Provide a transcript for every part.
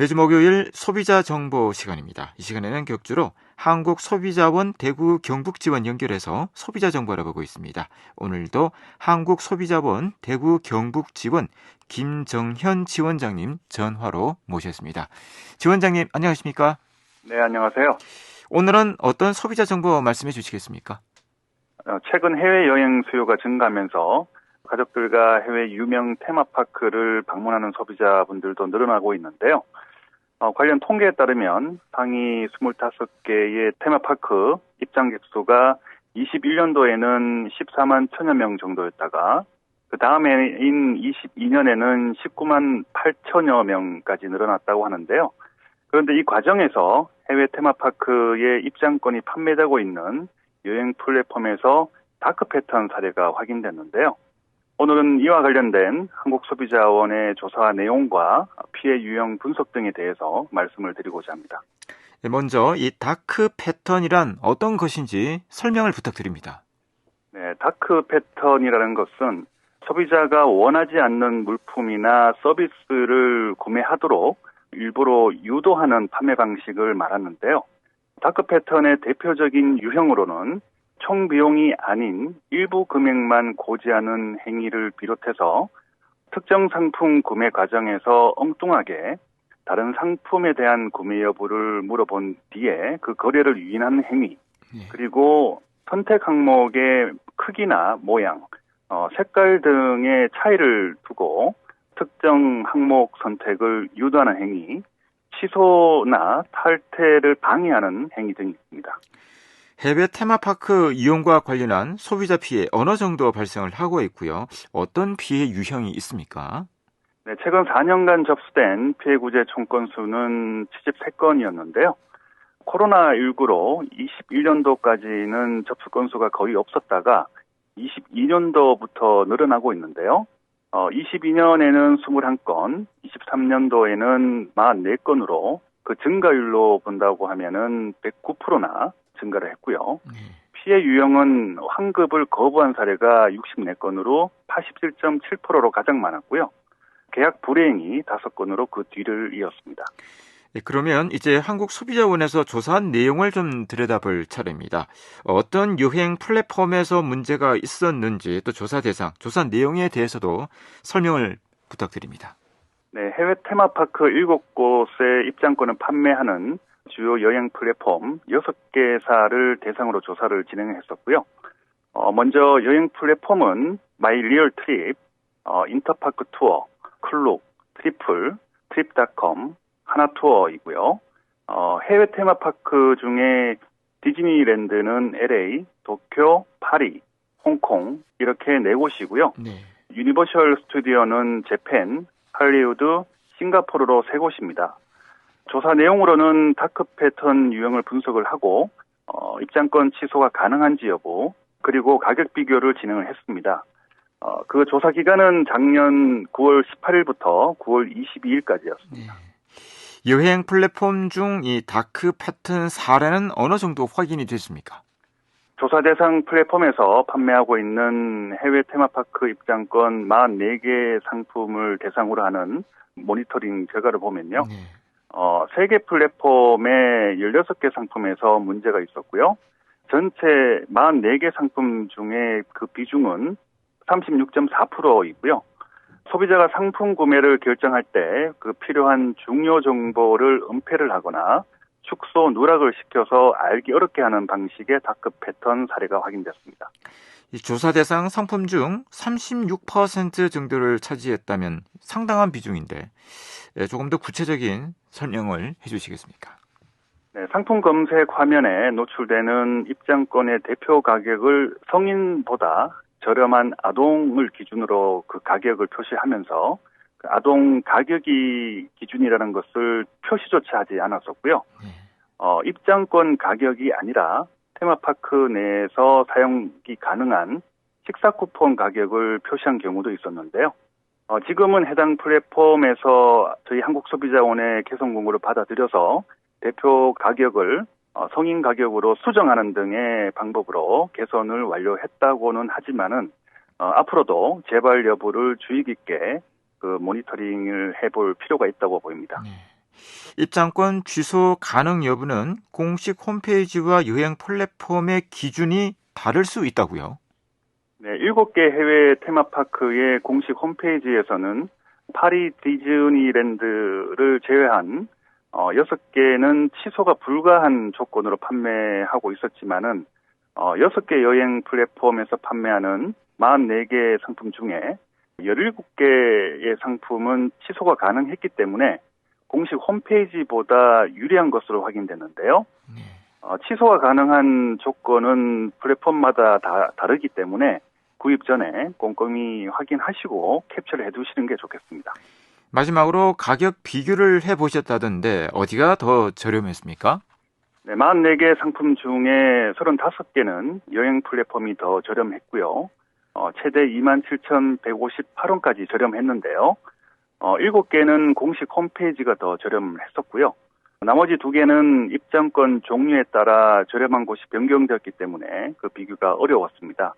매주 목요일 소비자 정보 시간입니다. 이 시간에는 격주로 한국소비자원 대구 경북지원 연결해서 소비자 정보 알아보고 있습니다. 오늘도 한국소비자원 대구 경북지원 김정현 지원장님 전화로 모셨습니다. 지원장님 안녕하십니까? 네, 안녕하세요. 오늘은 어떤 소비자 정보 말씀해 주시겠습니까? 최근 해외여행 수요가 증가하면서 가족들과 해외 유명 테마파크를 방문하는 소비자분들도 늘어나고 있는데요. 관련 통계에 따르면 상위 25개의 테마파크 입장객 수가 21년도에는 14만 1천여 명 정도였다가 그 다음해인 22년에는 19만 8천여 명까지 늘어났다고 하는데요. 그런데 이 과정에서 해외 테마파크의 입장권이 판매되고 있는 여행 플랫폼에서 다크 패턴 사례가 확인됐는데요. 오늘은 이와 관련된 한국소비자원의 조사 내용과 피해 유형 분석 등에 대해서 말씀을 드리고자 합니다. 먼저 이 다크 패턴이란 어떤 것인지 설명을 부탁드립니다. 네, 다크 패턴이라는 것은 소비자가 원하지 않는 물품이나 서비스를 구매하도록 일부러 유도하는 판매 방식을 말하는데요. 다크 패턴의 대표적인 유형으로는 총 비용이 아닌 일부 금액만 고지하는 행위를 비롯해서 특정 상품 구매 과정에서 엉뚱하게 다른 상품에 대한 구매 여부를 물어본 뒤에 그 거래를 유인하는 행위, 그리고 선택 항목의 크기나 모양, 색깔 등의 차이를 두고 특정 항목 선택을 유도하는 행위, 취소나 탈퇴를 방해하는 행위 등이 있습니다. 해외 테마파크 이용과 관련한 소비자 피해 어느 정도 발생을 하고 있고요. 어떤 피해 유형이 있습니까? 네, 최근 4년간 접수된 피해 구제 총 건수는 73건이었는데요. 코로나19로 21년도까지는 접수 건수가 거의 없었다가 22년도부터 늘어나고 있는데요. 22년에는 21건, 23년도에는 44건으로 그 증가율로 본다고 하면은 109%나 증가를 했고요. 피해 유형은 환급을 거부한 사례가 64건으로 87.7%로 가장 많았고요. 계약 불이행이 5건으로 그 뒤를 이었습니다. 그러면 이제 한국소비자원에서 조사한 내용을 좀 들여다볼 차례입니다. 어떤 여행 플랫폼에서 문제가 있었는지 또 조사 대상, 조사 내용에 대해서도 설명을 부탁드립니다. 네, 해외 테마파크 7곳의 입장권을 판매하는 주요 여행 플랫폼 6개사를 대상으로 조사를 진행했었고요. 먼저 여행 플랫폼은 마이리얼트립, 인터파크 투어, 클룩, 트리플, 트립닷컴, 하나투어이고요. 해외 테마파크 중에 디즈니랜드는 LA, 도쿄, 파리, 홍콩 이렇게 4곳이고요. 네. 유니버셜 스튜디오는 재팬, 할리우드, 싱가포르로 3곳입니다. 조사 내용으로는 다크 패턴 유형을 분석을 하고 입장권 취소가 가능한지 여부 그리고 가격 비교를 진행을 했습니다. 그 조사 기간은 작년 9월 18일부터 9월 22일까지였습니다. 네. 여행 플랫폼 중 이 다크 패턴 사례는 어느 정도 확인이 됐습니까? 조사 대상 플랫폼에서 판매하고 있는 해외 테마파크 입장권 44개 상품을 대상으로 하는 모니터링 결과를 보면요. 3개 플랫폼의 16개 상품에서 문제가 있었고요. 전체 44개 상품 중에 그 비중은 36.4%이고요. 소비자가 상품 구매를 결정할 때 그 필요한 중요 정보를 은폐를 하거나 축소, 누락을 시켜서 알기 어렵게 하는 방식의 다크 패턴 사례가 확인됐습니다. 이 조사 대상 상품 중 36% 정도를 차지했다면 상당한 비중인데 조금 더 구체적인 설명을 해주시겠습니까? 네, 상품 검색 화면에 노출되는 입장권의 대표 가격을 성인보다 저렴한 아동을 기준으로 그 가격을 표시하면서 그 아동 가격이 기준이라는 것을 표시조차 하지 않았었고요. 입장권 가격이 아니라 테마파크 내에서 사용이 가능한 식사 쿠폰 가격을 표시한 경우도 있었는데요. 지금은 해당 플랫폼에서 저희 한국소비자원의 개선 공고를 받아들여서 대표 가격을 성인 가격으로 수정하는 등의 방법으로 개선을 완료했다고는 하지만은 앞으로도 재발 여부를 주의 깊게 그 모니터링을 해볼 필요가 있다고 보입니다. 입장권 취소 가능 여부는 공식 홈페이지와 여행 플랫폼의 기준이 다를 수 있다고요? 네, 7개 해외 테마파크의 공식 홈페이지에서는 파리 디즈니랜드를 제외한 6개는 취소가 불가한 조건으로 판매하고 있었지만은 6개 여행 플랫폼에서 판매하는 44개 상품 중에 17개의 상품은 취소가 가능했기 때문에 공식 홈페이지보다 유리한 것으로 확인됐는데요. 네. 취소가 가능한 조건은 플랫폼마다 다 다르기 때문에 구입 전에 꼼꼼히 확인하시고 캡처를 해두시는 게 좋겠습니다. 마지막으로 가격 비교를 해보셨다던데 어디가 더 저렴했습니까? 네, 44개 상품 중에 35개는 여행 플랫폼이 더 저렴했고요. 최대 27,158원까지 저렴했는데요. 7개는 공식 홈페이지가 더 저렴했었고요. 나머지 2개는 입장권 종류에 따라 저렴한 곳이 변경되었기 때문에 그 비교가 어려웠습니다.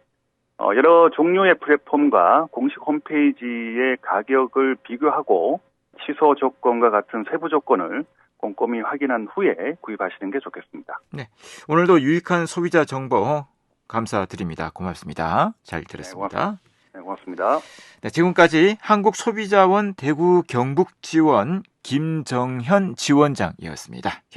여러 종류의 플랫폼과 공식 홈페이지의 가격을 비교하고 취소 조건과 같은 세부 조건을 꼼꼼히 확인한 후에 구입하시는 게 좋겠습니다. 네, 오늘도 유익한 소비자 정보 감사드립니다. 고맙습니다. 잘 들었습니다. 네, 고맙습니다. 네, 지금까지 한국소비자원 대구 경북지원 김정현 지원장이었습니다.